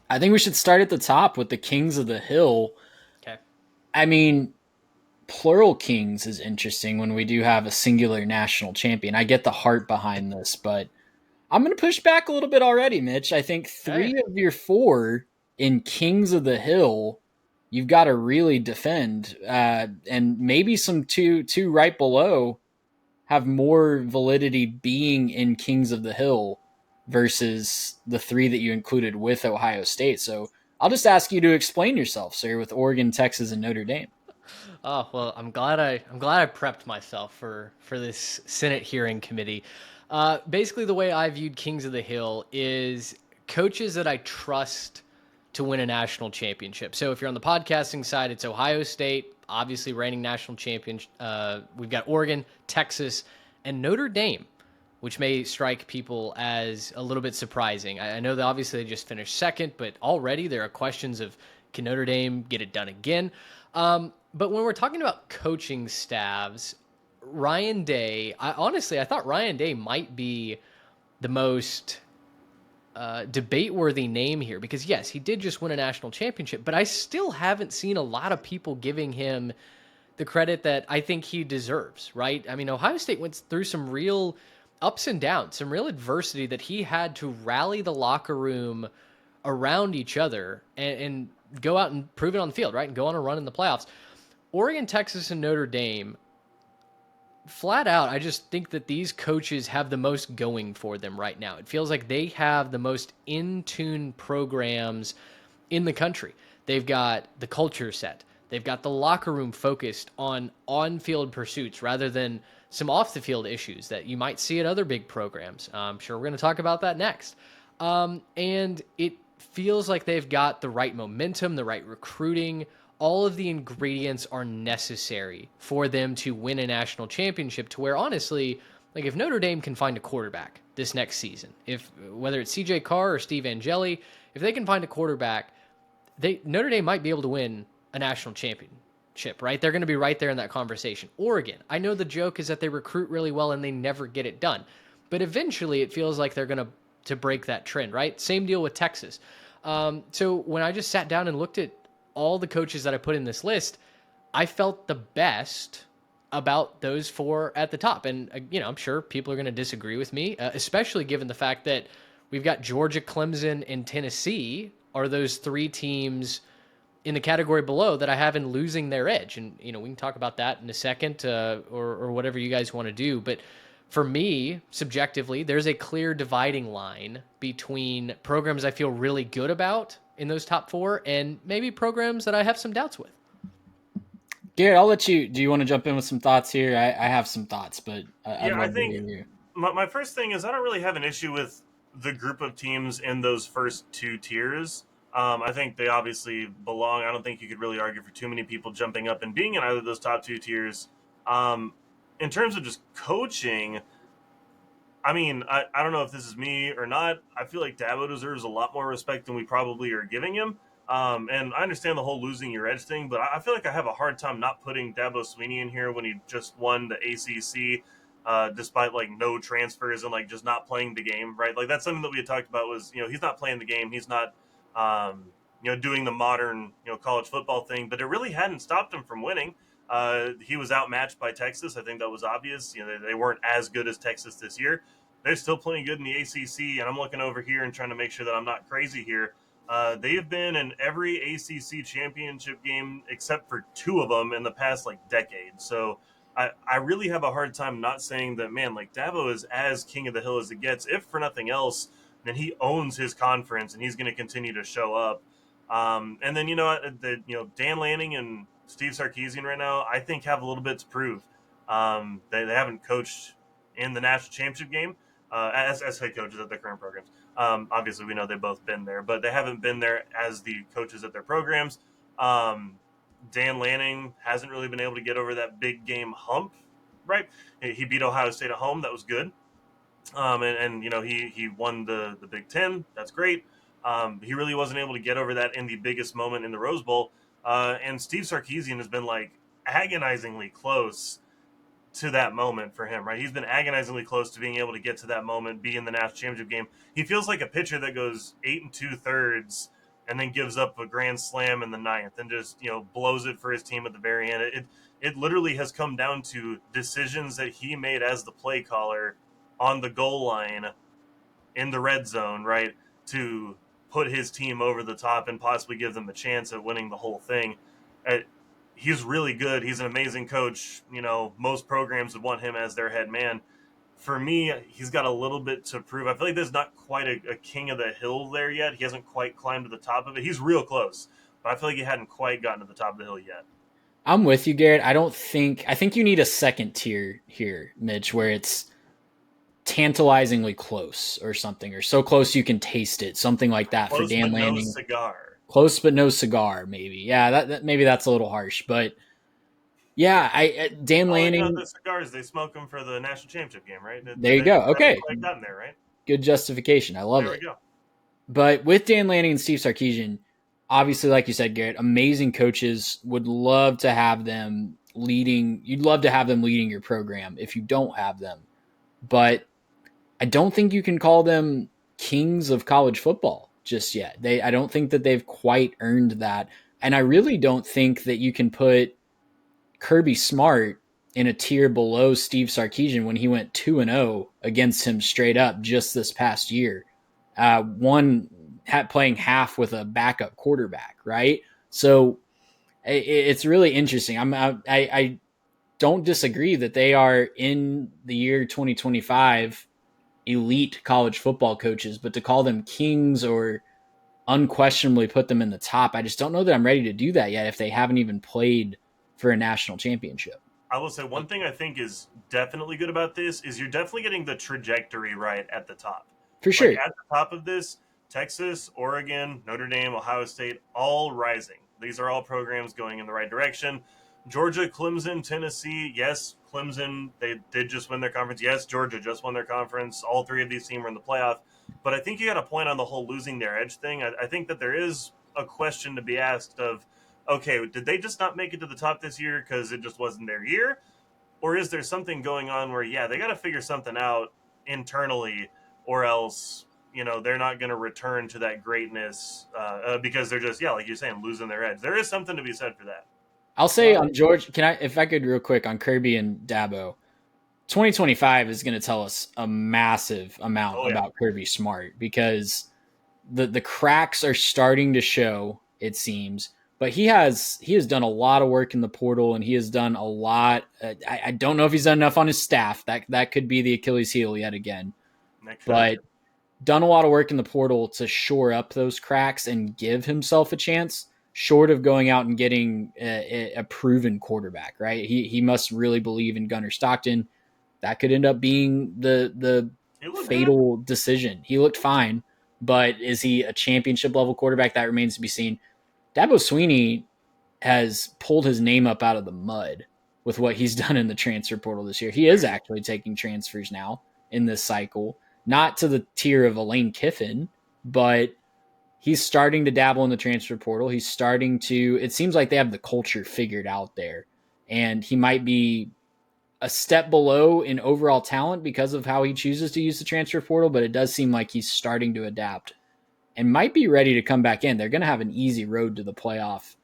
I think we should start at the top with the Kings of the Hill. Okay. I mean, plural kings is interesting when we do have a singular national champion. I get the heart behind this, but I'm going to push back a little bit already, Mitch. I think Okay. three of your four in Kings of the Hill, you've got to really defend, and maybe some two right below have more validity being in Kings of the Hill versus the three that you included with Ohio State. So I'll just ask you to explain yourself, sir, with Oregon, Texas, and Notre Dame. Oh well, I'm glad I prepped myself for this Senate hearing committee. Basically, the way I viewed Kings of the Hill is coaches that I trust to win a national championship. So if you're on the podcasting side, it's Ohio State, obviously reigning national champion. We've got Oregon, Texas, and Notre Dame, which may strike people as a little bit surprising. I know that obviously they just finished second, but already there are questions of can Notre Dame get it done again? But when we're talking about coaching staffs, Ryan Day, I thought Ryan Day might be the most debate worthy name here because, yes, he did just win a national championship, but I still haven't seen a lot of people giving him the credit that I think he deserves, right? I mean, Ohio State went through some real ups and downs, some real adversity that he had to rally the locker room around each other and go out and prove it on the field, right? And go on a run in the playoffs. Oregon, Texas, and Notre Dame, flat out, I just think that these coaches have the most going for them right now. It feels like they have the most in tune programs in the country. They've got the culture set, they've got the locker room focused on field pursuits rather than some off the field issues that you might see at other big programs. I'm sure we're going to talk about that next. And it feels like they've got the right momentum, the right recruiting. All of the ingredients are necessary for them to win a national championship. To where honestly, like if Notre Dame can find a quarterback this next season, if whether it's CJ Carr or Steve Angeli, if they can find a quarterback, they Notre Dame might be able to win a national championship, right? They're going to be right there in that conversation. Oregon, I know the joke is that they recruit really well and they never get it done, but eventually it feels like they're going to break that trend, right? Same deal with Texas. So when I just sat down and looked at all the coaches that I put in this list, I felt the best about those four at the top. And, I'm sure people are going to disagree with me, especially given the fact that we've got Georgia, Clemson, and Tennessee are those three teams in the category below that I have in losing their edge. And, we can talk about that in a second or whatever you guys want to do. But for me, subjectively, there's a clear dividing line between programs I feel really good about in those top four and maybe programs that I have some doubts with. Garrett, I'll let you. Do you want to jump in with some thoughts here? I have some thoughts, but I'd Yeah, I love to think hear you. my first thing is I don't really have an issue with the group of teams in those first two tiers. I think they obviously belong. I don't think you could really argue for too many people jumping up and being in either of those top two tiers. Um, in terms of just coaching, I mean, I don't know if this is me or not. I feel like Dabo deserves a lot more respect than we probably are giving him. And I understand the whole losing your edge thing, but I feel like I have a hard time not putting Dabo Sweeney in here when he just won the ACC, despite like no transfers and like just not playing the game, right? Like that's something that we had talked about was, he's not playing the game. He's not, doing the modern, college football thing, but it really hadn't stopped him from winning. He was outmatched by Texas. I think that was obvious. They weren't as good as Texas this year. They're still playing good in the ACC, and I'm looking over here and trying to make sure that I'm not crazy here. They have been in every ACC championship game except for two of them in the past like decade. So I really have a hard time not saying that, man, like Dabo is as king of the hill as it gets. If for nothing else, then he owns his conference and he's going to continue to show up. And then Dan Lanning and Steve Sarkisian right now, I think have a little bit to prove. They haven't coached in the national championship game as head coaches at their current programs. Obviously, we know they've both been there, but they haven't been there as the coaches at their programs. Dan Lanning hasn't really been able to get over that big game hump, right? He beat Ohio State at home. That was good. And he won the Big Ten. That's great. He really wasn't able to get over that in the biggest moment in the Rose Bowl. And Steve Sarkisian has been like agonizingly close to that moment for him, right? He's been agonizingly close to being able to get to that moment, be in the national championship game. He feels like a pitcher that goes 8 2/3 and then gives up a grand slam in the ninth and just, blows it for his team at the very end. It literally has come down to decisions that he made as the play caller on the goal line in the red zone, right, to put his team over the top and possibly give them a chance at winning the whole thing. He's really good. He's an amazing coach. Most programs would want him as their head man. For me, he's got a little bit to prove. I feel like there's not quite a king of the hill there yet. He hasn't quite climbed to the top of it. He's real close, but I feel like he hadn't quite gotten to the top of the hill yet. I'm with you, Garrett. I think you need a second tier here, Mitch, where it's tantalizingly close or something, or so close you can taste it, something like that. Close for Dan but Lanning. No cigar. Close but no cigar, maybe. Yeah, that maybe that's a little harsh, but yeah, Dan Lanning. The cigars, they smoke them for the national championship game, right? There you go. Okay, quite gotten there, right? Good justification. I love it. There we go. But with Dan Lanning and Steve Sarkisian, obviously, like you said, Garrett, amazing coaches. Would love to have them leading. You'd love to have them leading your program if you don't have them, but I don't think you can call them kings of college football just yet. I don't think that they've quite earned that. And I really don't think that you can put Kirby Smart in a tier below Steve Sarkisian when he went 2-0 against him straight up just this past year. Playing half with a backup quarterback, right? So it's really interesting. I don't disagree that they are in the year 2025 elite college football coaches, but to call them kings or unquestionably put them in the top, I just don't know that I'm ready to do that yet if they haven't even played for a national championship. I will say one thing I think is definitely good about this is you're definitely getting the trajectory right at the top. For sure. At the top of this, Texas, Oregon, Notre Dame, Ohio State, all rising. These are all programs going in the right direction. Georgia, Clemson, Tennessee. Yes, Clemson, they did just win their conference. Yes, Georgia just won their conference. All three of these teams were in the playoff. But I think you got a point on the whole losing their edge thing. I think that there is a question to be asked of, okay, did they just not make it to the top this year because it just wasn't their year? Or is there something going on where, they got to figure something out internally, or else, they're not going to return to that greatness because they're just, like you're saying, losing their edge. There is something to be said for that. I'll say on George, if I could real quick on Kirby and Dabo, 2025 is going to tell us a massive amount about Kirby Smart because the cracks are starting to show, it seems. But he has done a lot of work in the portal, and he has done a lot. I don't know if he's done enough on his staff. That could be the Achilles heel yet again. But done a lot of work in the portal to shore up those cracks and give himself a chance, short of going out and getting a proven quarterback, right? He must really believe in Gunnar Stockton. That could end up being the fatal decision. He looked fine, but is he a championship level quarterback? That remains to be seen. Dabo Swinney has pulled his name up out of the mud with what he's done in the transfer portal this year. He is actually taking transfers now in this cycle, not to the tier of a Lane Kiffin, but he's starting to dabble in the transfer portal. He's starting to, it seems like they have the culture figured out there, and he might be a step below in overall talent because of how he chooses to use the transfer portal, but it does seem like he's starting to adapt and might be ready to come back in. They're going to have an easy road to the playoff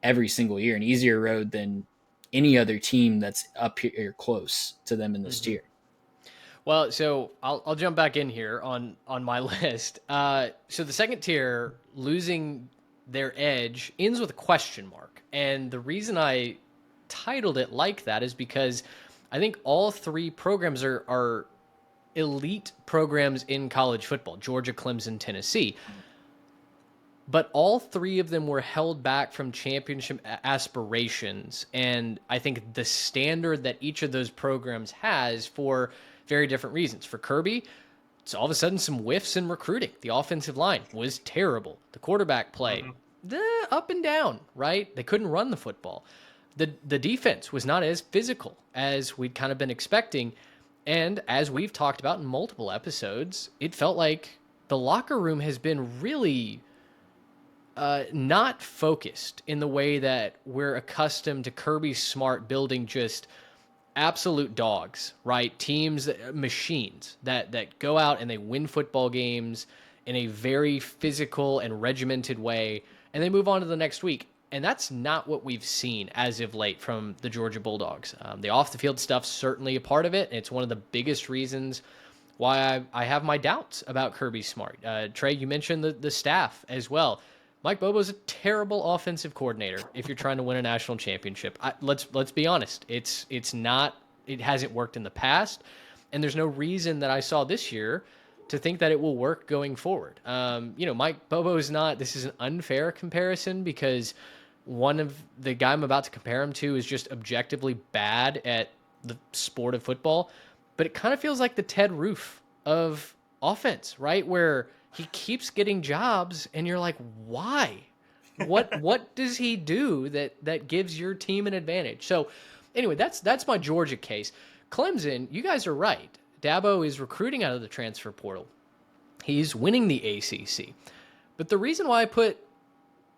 every single year, an easier road than any other team that's up here close to them in this tier. Well, so I'll jump back in here on my list. So the second tier, losing their edge, ends with a question mark. And the reason I titled it like that is because I think all three programs are elite programs in college football: Georgia, Clemson, Tennessee. But all three of them were held back from championship aspirations. And I think the standard that each of those programs has for very different reasons. For Kirby, it's all of a sudden some whiffs in recruiting. The offensive line was terrible. The quarterback play, up and down, right? They couldn't run the football. The defense was not as physical as we'd kind of been expecting. And as we've talked about in multiple episodes, it felt like the locker room has been really not focused in the way that we're accustomed to Kirby Smart building just absolute dogs, right? Teams, machines that go out and they win football games in a very physical and regimented way, and they move on to the next week. And that's not what we've seen as of late from the Georgia Bulldogs. The off-the-field stuff's certainly a part of it, and it's one of the biggest reasons why I have my doubts about Kirby Smart. Trey, you mentioned the staff as well. Mike Bobo's a terrible offensive coordinator if you're trying to win a national championship. Let's be honest. It hasn't worked in the past, and there's no reason that I saw this year to think that it will work going forward. Mike Bobo is not. This is an unfair comparison because one of the guy I'm about to compare him to is just objectively bad at the sport of football, but it kind of feels like the Ted Roof of offense, right? Where he keeps getting jobs and you're like, why? What does he do that gives your team an advantage? So anyway, that's my Georgia case. Clemson, you guys are right. Dabo is recruiting out of the transfer portal. He's winning the ACC. But the reason why I put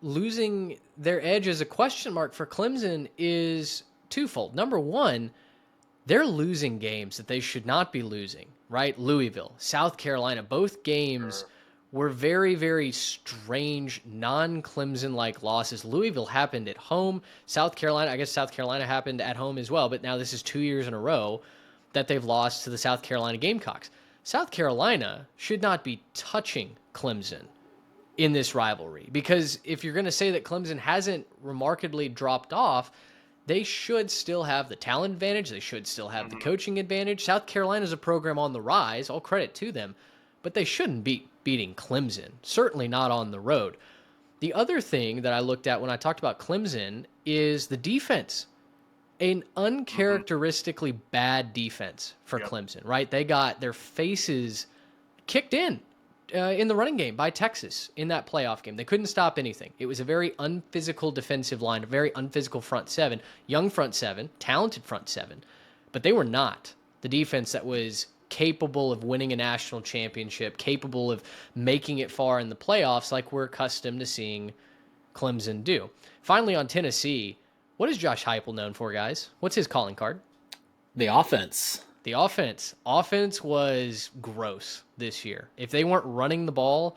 losing their edge as a question mark for Clemson is twofold. Number one, they're losing games that they should not be losing, right? Louisville, South Carolina, both games were very, very strange, non-Clemson-like losses. Louisville happened at home. South Carolina happened at home as well, but now this is 2 years in a row that they've lost to the South Carolina Gamecocks. South Carolina should not be touching Clemson in this rivalry, because if you're going to say that Clemson hasn't remarkably dropped off, they should still have the talent advantage. They should still have the coaching advantage. South Carolina is a program on the rise. All credit to them, but they shouldn't be beating Clemson, certainly not on the road. The other thing that I looked at when I talked about Clemson is the defense. An uncharacteristically bad defense for Clemson, right? They got their faces kicked in the running game by Texas in that playoff game. They couldn't stop anything. It was a very unphysical defensive line, a very unphysical front seven, young front seven, talented front seven, but they were not the defense that was capable of winning a national championship, capable of making it far in the playoffs like we're accustomed to seeing Clemson do. Finally, on Tennessee, what is Josh Heupel known for, guys? What's his calling card? The offense. The offense. Offense was gross this year. If they weren't running the ball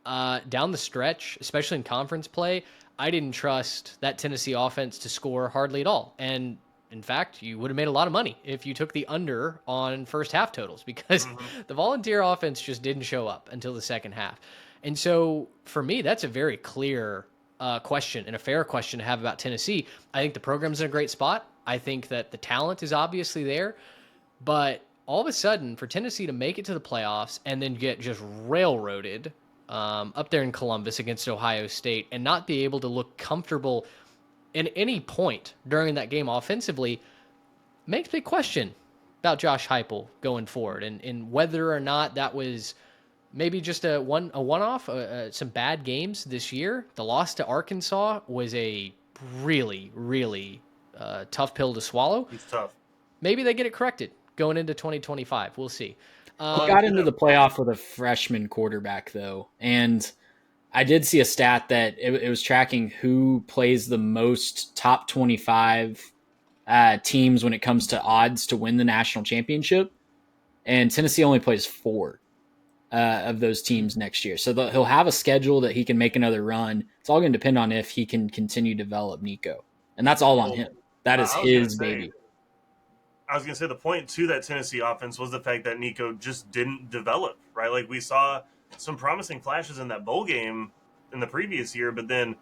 down the stretch, especially in conference play, I didn't trust that Tennessee offense to score hardly at all. And in fact, you would have made a lot of money if you took the under on first half totals, because the Volunteer offense just didn't show up until the second half. And so for me, that's a very clear question and a fair question to have about Tennessee. I think the program's in a great spot. I think that the talent is obviously there, but all of a sudden for Tennessee to make it to the playoffs and then get just railroaded up there in Columbus against Ohio State and not be able to look comfortable at any point during that game offensively makes me question about Josh Heupel going forward and whether or not that was maybe just a one-off, some bad games this year. The loss to Arkansas was a really, really tough pill to swallow. It's tough. Maybe they get it corrected going into 2025. We'll see. He got into the playoff with a freshman quarterback, though, and I did see a stat that it was tracking who plays the most top 25 teams when it comes to odds to win the national championship, and Tennessee only plays 4 of those teams next year. So he'll have a schedule that he can make another run. It's all going to depend on if he can continue to develop Nico, and that's all on him. That is his baby. I was going to say the point to that Tennessee offense was the fact that Nico just didn't develop, right? Like we saw some promising flashes in that bowl game in the previous year, but then,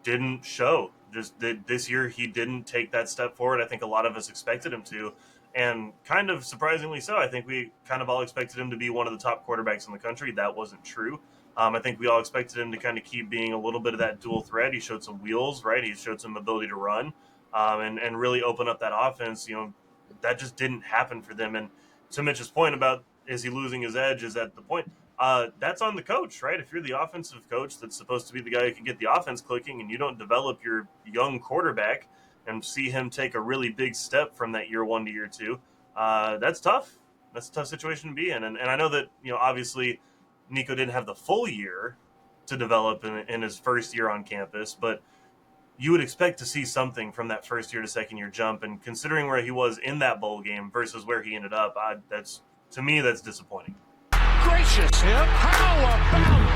didn't show. Just this year, he didn't take that step forward. I think a lot of us expected him to, and kind of surprisingly so. I think we kind of all expected him to be one of the top quarterbacks in the country. That wasn't true. I think we all expected him to kind of keep being a little bit of that dual threat. He showed some wheels, right? He showed some ability to run. And really open up that offense. That just didn't happen for them. And to Mitch's point about is he losing his edge, is that the point? That's on the coach, right? If you're the offensive coach that's supposed to be the guy who can get the offense clicking and you don't develop your young quarterback and see him take a really big step from that year 1 to year 2, that's tough. That's a tough situation to be in. And I know that, obviously Nico didn't have the full year to develop in his first year on campus, but you would expect to see something from that first year to second year jump. And considering where he was in that bowl game versus where he ended up, to me, that's disappointing. Gracious, how How about